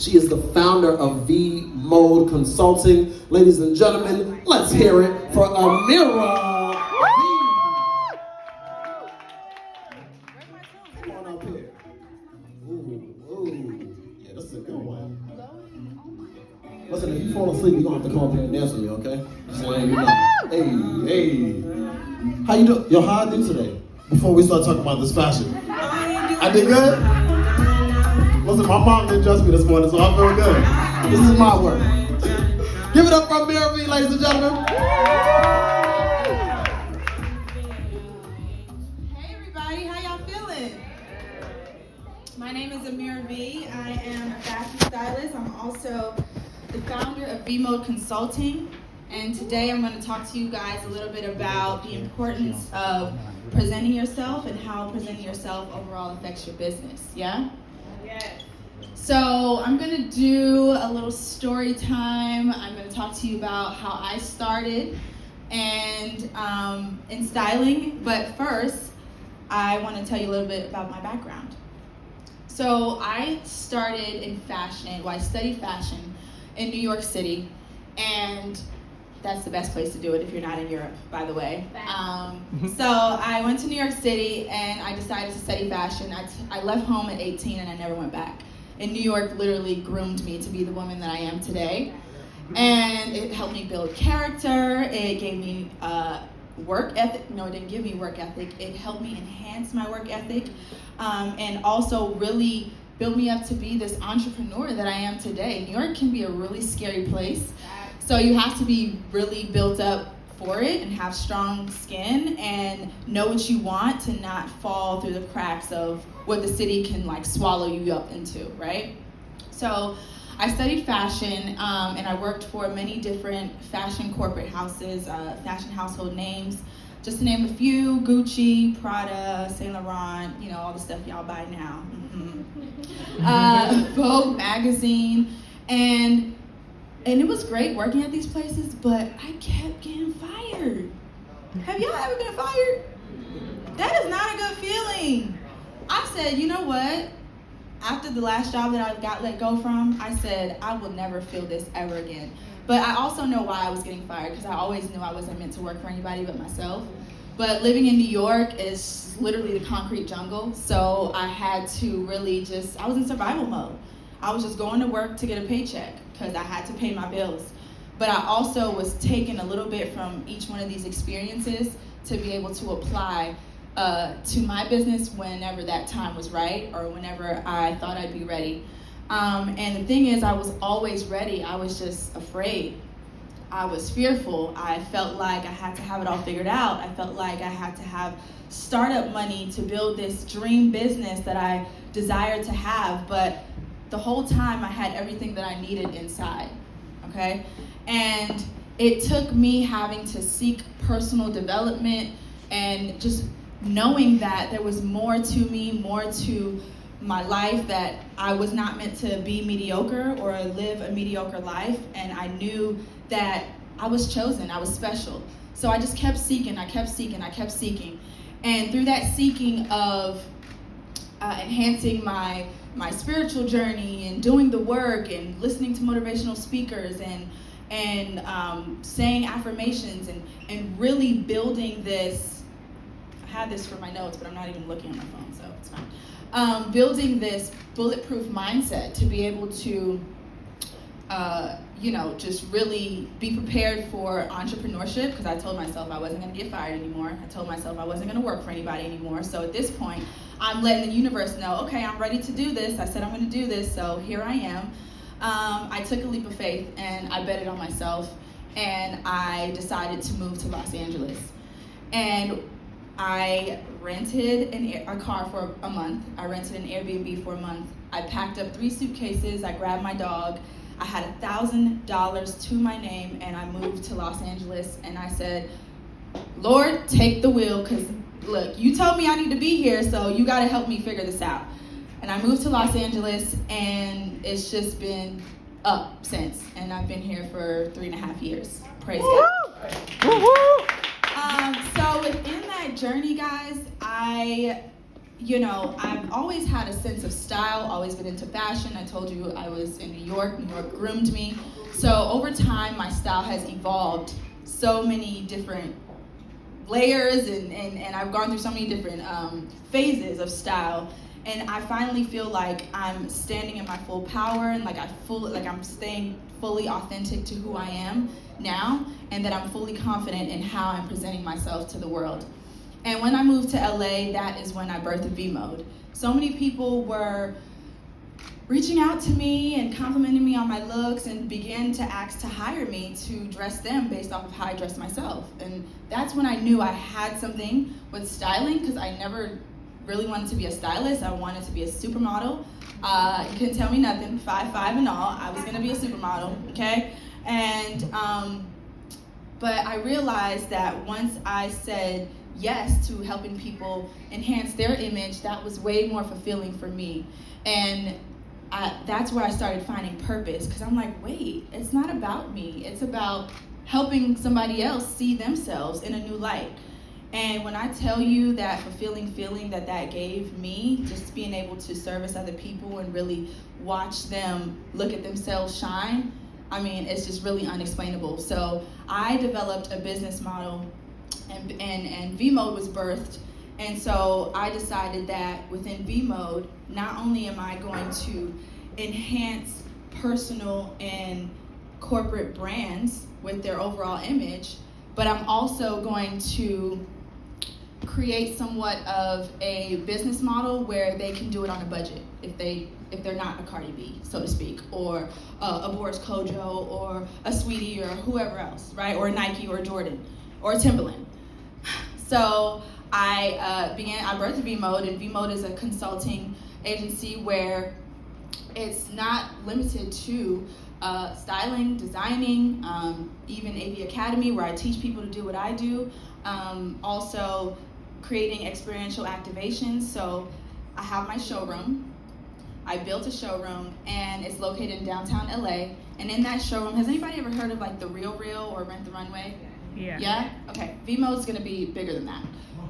She is the founder of V Mode Consulting. Ladies and gentlemen, let's hear it for Amira V. Come on up here. Ooh. Yeah, this is a good one. Listen, if you fall asleep, you're going to have to come up here and dance with me, okay? So, hey. How you doing? Yo, how I do today? Before we start talking about this fashion. I did good? Listen, my mom didn't dress me this morning, so I feel good. This is my work. Give it up for Amira V, ladies and gentlemen. Hey everybody, how y'all feeling? My name is Amira V. I am a fashion stylist. I'm also the founder of V Mode Consulting. And today I'm going to talk to you guys a little bit about the importance of presenting yourself and how presenting yourself overall affects your business. Yeah? Yes. So I'm going to do a little story time. I'm going to talk to you about how I started and in styling. But first, I want to tell you a little bit about my background. So I started in fashion. Well, I studied fashion in New York City, and that's the best place to do it if you're not in Europe, by the way. So I went to New York City and I decided to study fashion. I left home at 18 and I never went back. And New York literally groomed me to be the woman that I am today. And it helped me build character. It gave me work ethic. No, it didn't give me work ethic. It helped me enhance my work ethic and also really build me up to be this entrepreneur that I am today. New York can be a really scary place. So you have to be really built up for it and have strong skin and know what you want to not fall through the cracks of what the city can like swallow you up into, right? So I studied fashion and I worked for many different fashion corporate houses, fashion household names. Just to name a few: Gucci, Prada, Saint Laurent, you know, all the stuff y'all buy now. Vogue magazine, and it was great working at these places, but I kept getting fired. Have y'all ever been fired? That is not a good feeling. I said, you know what? After the last job that I got let go from, I said, I will never feel this ever again. But I also know why I was getting fired, because I always knew I wasn't meant to work for anybody but myself. But living in New York is literally the concrete jungle, so I had to really I was in survival mode. I was just going to work to get a paycheck because I had to pay my bills. But I also was taking a little bit from each one of these experiences to be able to apply to my business whenever that time was right or whenever I thought I'd be ready. And the thing is, I was always ready. I was just afraid. I was fearful. I felt like I had to have it all figured out. I felt like I had to have startup money to build this dream business that I desired to have. But the whole time I had everything that I needed inside, okay? And it took me having to seek personal development and just knowing that there was more to me, more to my life, that I was not meant to be mediocre or live a mediocre life. And I knew that I was chosen, I was special. So I just kept seeking, I kept seeking. And through that seeking of enhancing my spiritual journey and doing the work and listening to motivational speakers and saying affirmations and really building this, I had this for my notes, but I'm not even looking at my phone, so it's fine. Building this bulletproof mindset to be able to, just really be prepared for entrepreneurship, because I told myself I wasn't going to get fired anymore. I told myself I wasn't going to work for anybody anymore. So at this point, I'm letting the universe know, okay, I'm ready to do this. I said I'm going to do this, so here I am. I took a leap of faith and I bet it on myself, and I decided to move to Los Angeles. And I rented a car for a month. I rented an Airbnb for a month. I packed up 3 suitcases. I grabbed my dog. I had $1,000 to my name, and I moved to Los Angeles. And I said, Lord, take the wheel, because look, you told me I need to be here, so you got to help me figure this out. And I moved to Los Angeles, and it's just been up since. And I've been here for 3.5 years. Praise God. So within that journey, guys, I you know, I've always had a sense of style, always been into fashion. I told you I was in New York groomed me. So over time, my style has evolved so many different layers, and I've gone through so many different phases of style. And I finally feel like I'm standing in my full power, and like I'm staying fully authentic to who I am now, and that I'm fully confident in how I'm presenting myself to the world. And when I moved to LA, that is when I birthed V-Mode. So many people were reaching out to me and complimenting me on my looks and began to ask to hire me to dress them based off of how I dress myself. And that's when I knew I had something with styling, because I never really wanted to be a stylist. I wanted to be a supermodel. You couldn't tell me nothing, 5'5" and all. I was gonna be a supermodel, okay? And, but I realized that once I said yes to helping people enhance their image, that was way more fulfilling for me. And that's where I started finding purpose, because I'm like, wait, it's not about me. It's about helping somebody else see themselves in a new light. And when I tell you that fulfilling feeling that gave me, just being able to service other people and really watch them look at themselves shine, I mean, it's just really unexplainable. So I developed a business model, and V-Mode was birthed. And so I decided that within V-Mode, not only am I going to enhance personal and corporate brands with their overall image, but I'm also going to create somewhat of a business model where they can do it on a budget if they're not a Cardi B, so to speak, or a Boris Kojo, or a Sweetie, or whoever else, right? Or Nike, or Jordan, or Timberland. So I birthed V-Mode, and V-Mode is a consulting agency where it's not limited to styling, designing, even AV Academy, where I teach people to do what I do. Also creating experiential activations. So I have my showroom. I built a showroom, and it's located in downtown LA. And in that showroom, has anybody ever heard of like the Real Real or Rent the Runway? Yeah. Yeah? Okay. V-Mode's gonna be bigger than that.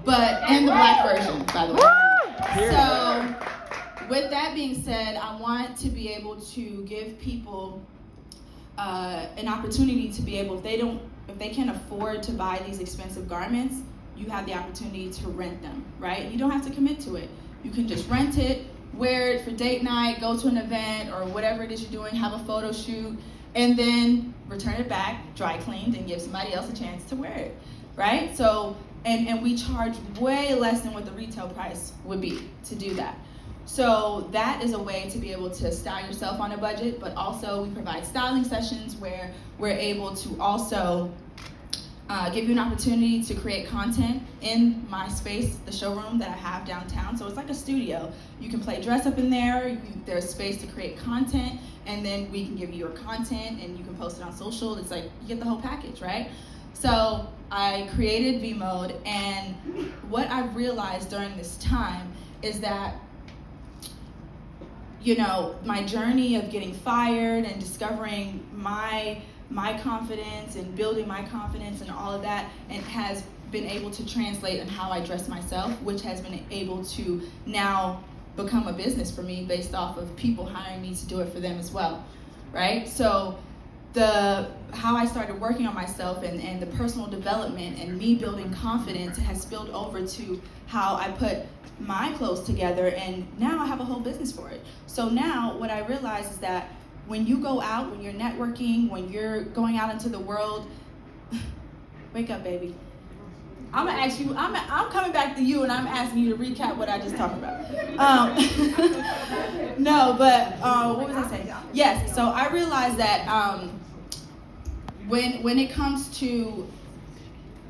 But, and the black version, by the way. So, with that being said, I want to be able to give people an opportunity to be able, if they can't afford to buy these expensive garments, you have the opportunity to rent them, right? You don't have to commit to it. You can just rent it, wear it for date night, go to an event, or whatever it is you're doing, have a photo shoot, and then return it back, dry cleaned, and give somebody else a chance to wear it, right? So, and we charge way less than what the retail price would be to do that. So that is a way to be able to style yourself on a budget, but also we provide styling sessions where we're able to also give you an opportunity to create content in my space, the showroom that I have downtown. So it's like a studio. You can play dress up in there, there's space to create content, and then we can give you your content and you can post it on social. It's like, you get the whole package, right? So I created V-Mode, and what I've realized during this time is that, you know, my journey of getting fired and discovering my confidence and building my confidence and all of that, and has been able to translate in how I dress myself, which has been able to now become a business for me based off of people hiring me to do it for them as well, right? So how I started working on myself and the personal development and me building confidence has spilled over to how I put my clothes together, and now I have a whole business for it. So now what I realize is that when you go out, when you're networking, when you're going out into the world, wake up, baby. I'm gonna ask you, I'm coming back to you, and I'm asking you to recap what I just talked about. No, but what was I saying? Yes, so I realized that when it comes to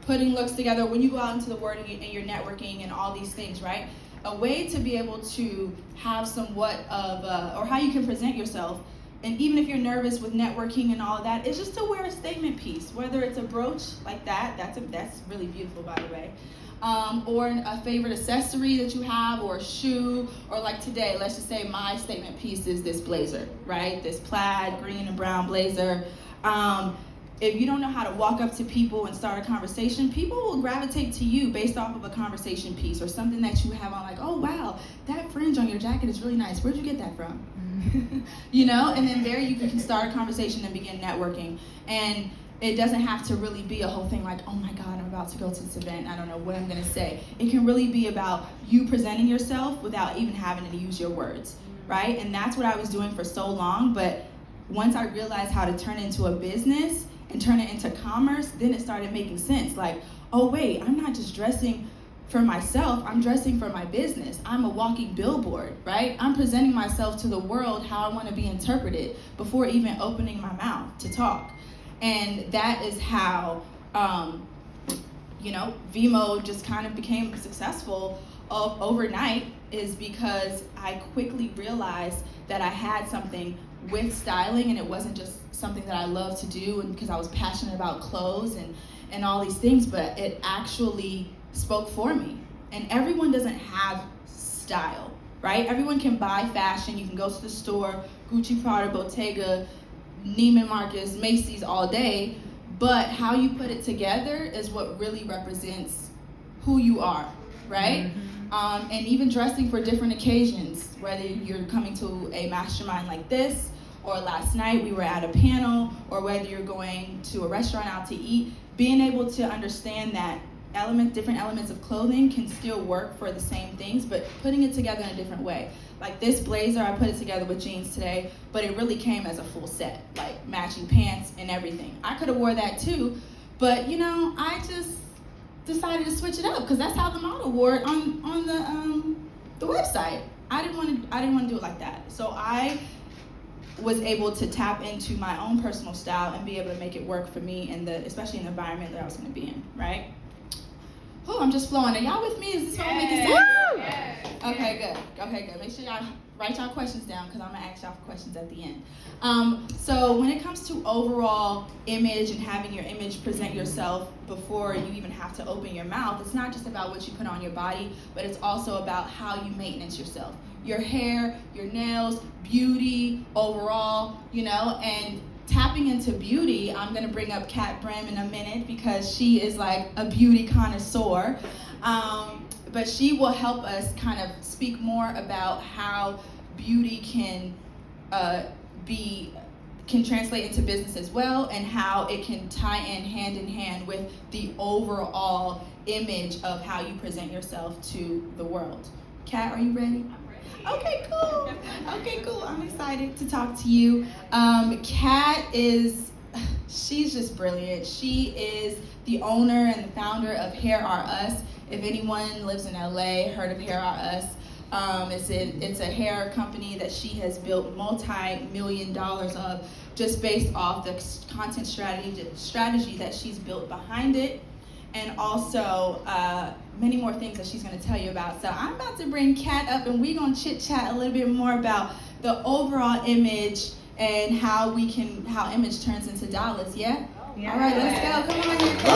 putting looks together, when you go out into the world and you're networking and all these things, right? A way to be able to have somewhat of, or how you can present yourself, and even if you're nervous with networking and all of that, is just to wear a statement piece, whether it's a brooch like that, that's really beautiful, by the way, or a favorite accessory that you have, or a shoe, or like today, let's just say my statement piece is this blazer, right? This plaid green and brown blazer. if you don't know how to walk up to people and start a conversation, people will gravitate to you based off of a conversation piece or something that you have on, like, oh wow, that fringe on your jacket is really nice. Where'd you get that from? You know, and then there you can start a conversation and begin networking. And it doesn't have to really be a whole thing like, oh my God, I'm about to go to this event, I don't know what I'm gonna say. It can really be about you presenting yourself without even having to use your words, right? And that's what I was doing for so long, but once I realized how to turn it into a business and turn it into commerce, then it started making sense. Like, oh wait, I'm not just dressing for myself, I'm dressing for my business. I'm a walking billboard, right? I'm presenting myself to the world how I want to be interpreted before even opening my mouth to talk. And that is how, Vimo just kind of became successful overnight, is because I quickly realized that I had something with styling, and it wasn't just something that I loved to do and because I was passionate about clothes and all these things, but it actually spoke for me. And everyone doesn't have style, right? Everyone can buy fashion. You can go to the store, Gucci, Prada, Bottega, Neiman Marcus, Macy's all day, but how you put it together is what really represents who you are, right? Mm-hmm. And even dressing for different occasions, whether you're coming to a mastermind like this, or last night we were at a panel, or whether you're going to a restaurant out to eat, being able to understand that different elements of clothing can still work for the same things, but putting it together in a different way. Like this blazer, I put it together with jeans today, but it really came as a full set, like matching pants and everything. I could have wore that too, but I just decided to switch it up because that's how the model wore it on the website. I didn't want to do it like that. So I was able to tap into my own personal style and be able to make it work for me, especially in the environment that I was going to be in, right? Oh, I'm just flowing. Are y'all with me? Is this all making sense? Yes. Okay, good. Make sure y'all write y'all questions down because I'm going to ask y'all questions at the end. So when it comes to overall image and having your image present yourself before you even have to open your mouth, it's not just about what you put on your body, but it's also about how you maintenance yourself. Your hair, your nails, beauty overall, and tapping into beauty. I'm going to bring up Kat Brim in a minute because she is like a beauty connoisseur. But she will help us kind of speak more about how beauty can translate into business as well, and how it can tie in hand with the overall image of how you present yourself to the world. Kat, are you ready? Okay, cool. I'm excited to talk to you. Kat she's just brilliant. She is the owner and the founder of Hair Are Us. If anyone lives in LA, heard of Hair Are Us, it's a hair company that she has built multi-million dollars of just based off the content strategy that she's built behind it. And also many more things that she's going to tell you about. So I'm about to bring Kat up, and we're going to chit-chat a little bit more about the overall image and how image turns into dollars, yeah? Yeah. All right, let's go. Come on here, All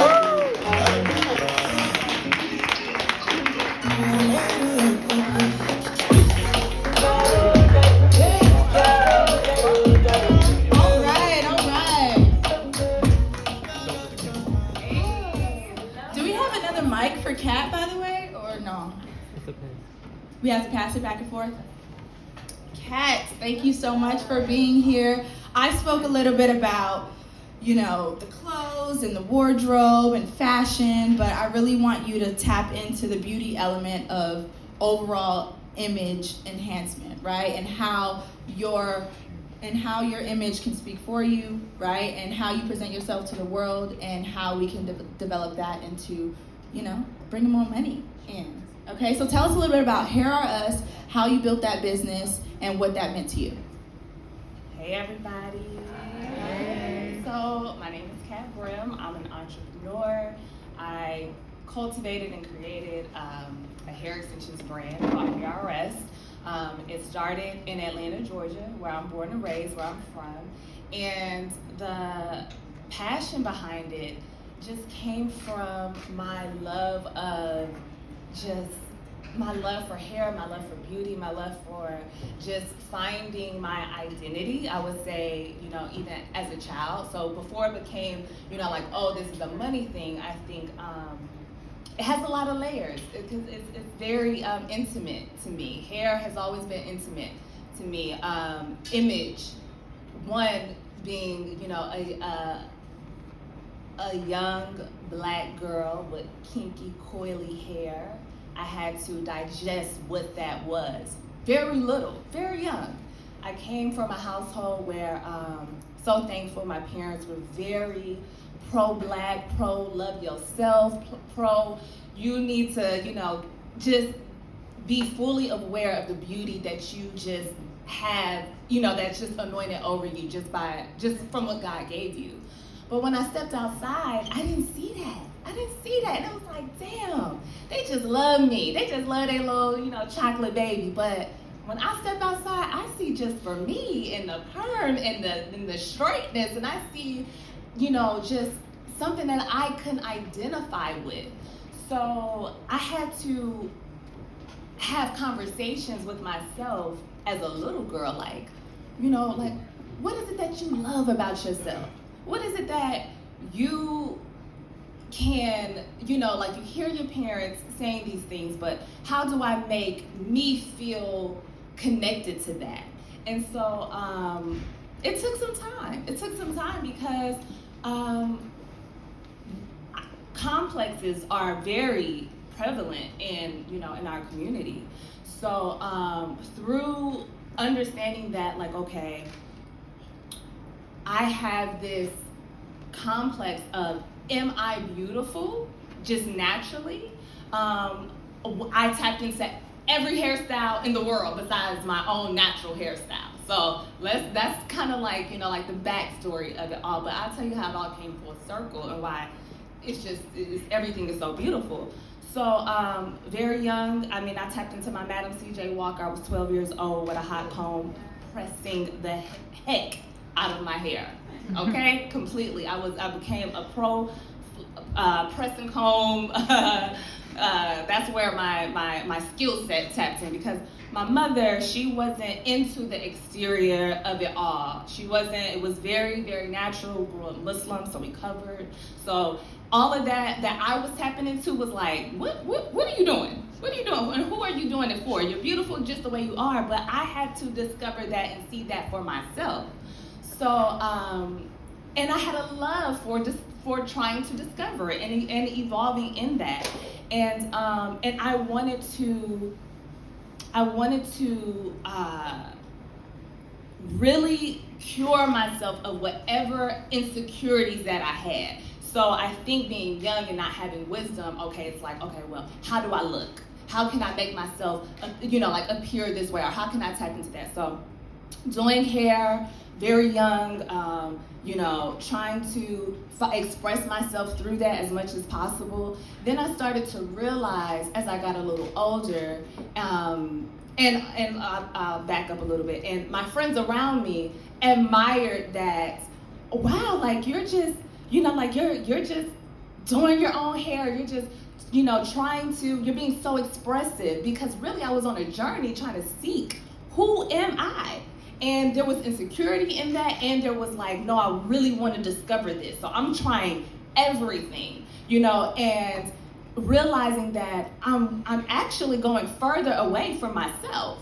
right. Do we have another mic for Kat, by the way, or no? We have to pass it back and forth? Kat, thank you so much for being here. I spoke a little bit about, the clothes and the wardrobe and fashion, but I really want you to tap into the beauty element of overall image enhancement, right? And how your image can speak for you, right? And how you present yourself to the world, and how we can develop that into, bringing more money in. Okay, so tell us a little bit about Hair Are Us, how you built that business, and what that meant to you. Hey everybody. Hey. So my name is Kat Brim. I'm an entrepreneur. I cultivated and created a hair extensions brand called Hair Are Us. It started in Atlanta, Georgia, where I'm born and raised, where I'm from. And the passion behind it just came from my love of just my love for hair, my love for beauty, my love for just finding my identity, I would say, even as a child. So before it became, like, oh, this is a money thing, I think it has a lot of layers because it's very intimate to me. Hair has always been intimate to me. Image, one being, a young black girl with kinky, coily hair. I had to digest what that was. Very little, very young. I came from a household where, so thankful, my parents were very pro-black, pro-love yourself, pro, you need to, just be fully aware of the beauty that you just have, that's just anointed over you just from what God gave you. But when I stepped outside, I didn't see that. And it was like, damn, they just love me. They just love their little, chocolate baby. But when I step outside, I see just for me and the perm and the straightness, and I see, just something that I couldn't identify with. So I had to have conversations with myself as a little girl, like, what is it that you love about yourself? What is it that you can, like you hear your parents saying these things, but how do I make me feel connected to that? And so it took some time. It took some time because complexes are very prevalent in our community. So through understanding that, like, okay, I have this complex of, am I beautiful just naturally? I tapped into every hairstyle in the world besides my own natural hairstyle. So that's kind of like, like the backstory of it all. But I'll tell you how it all came full circle and why everything is so beautiful. So very young, I tapped into my Madam C.J. Walker. I was 12 years old with a hot comb, pressing the heck out of my hair, okay? Completely. I became a pro press and comb. That's where my skill set tapped in, because my mother, she wasn't into the exterior of it all. It was very, very natural. Grew up Muslim, so we covered. So all of that I was tapping into was like, what are you doing? What are you doing? And who are you doing it for? You're beautiful just the way you are, but I had to discover that and see that for myself. So, and I had a love for trying to discover it and evolving in that. And I wanted to really cure myself of whatever insecurities that I had. So I think being young and not having wisdom, okay, it's like, okay, well, how do I look? How can I make myself, appear this way? Or how can I tap into that? So doing hair, very young, trying to express myself through that as much as possible. Then I started to realize as I got a little older, and I'll back up a little bit, and my friends around me admired that, wow, like you're just, you're just doing your own hair, you're just, you're being so expressive, because really I was on a journey trying to seek, who am I? And there was insecurity in that, and there was like, no, I really want to discover this. So I'm trying everything, and realizing that I'm actually going further away from myself.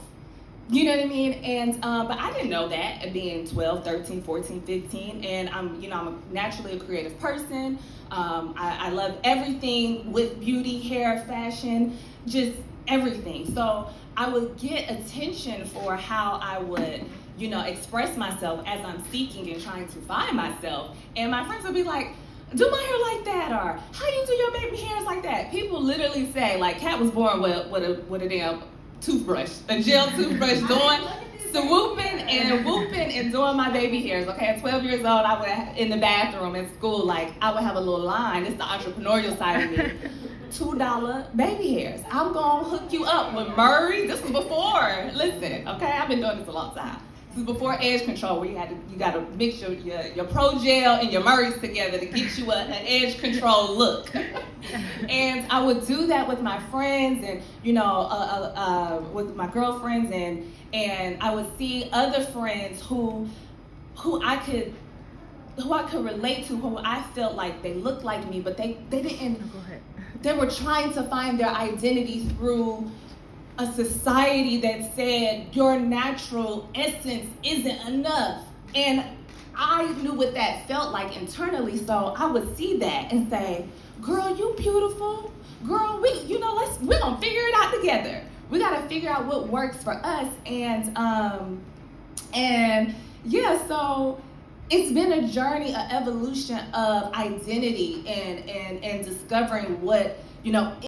You know what I mean? And but I didn't know that at being 12, 13, 14, 15. And I'm naturally a creative person. I love everything with beauty, hair, fashion, just everything. So I would get attention for how I would, express myself as I'm seeking and trying to find myself. And my friends would be like, do my hair like that, or how you do your baby hairs like that? People literally say, like, Kat was born with a damn toothbrush, a gel toothbrush, swooping and whooping and doing my baby hairs. Okay, at 12 years old, I would, in the bathroom at school, like, I would have a little line. It's the entrepreneurial side of me. $2 baby hairs. I'm gonna hook you up with Murray. This was before. Listen, okay, I've been doing this a long time. This is before edge control, where you got to mix your Pro Gel and your Murray's together to get you an edge control look. And I would do that with my friends and, with my girlfriends, and I would see other friends who I could relate to, who I felt like they looked like me, but they didn't. They were trying to find their identity through a society that said your natural essence isn't enough. And I knew what that felt like internally, so I would see that and say, girl, you beautiful. Girl, we're gonna figure it out together. We gotta figure out what works for us. So it's been a journey, an evolution of identity and discovering what,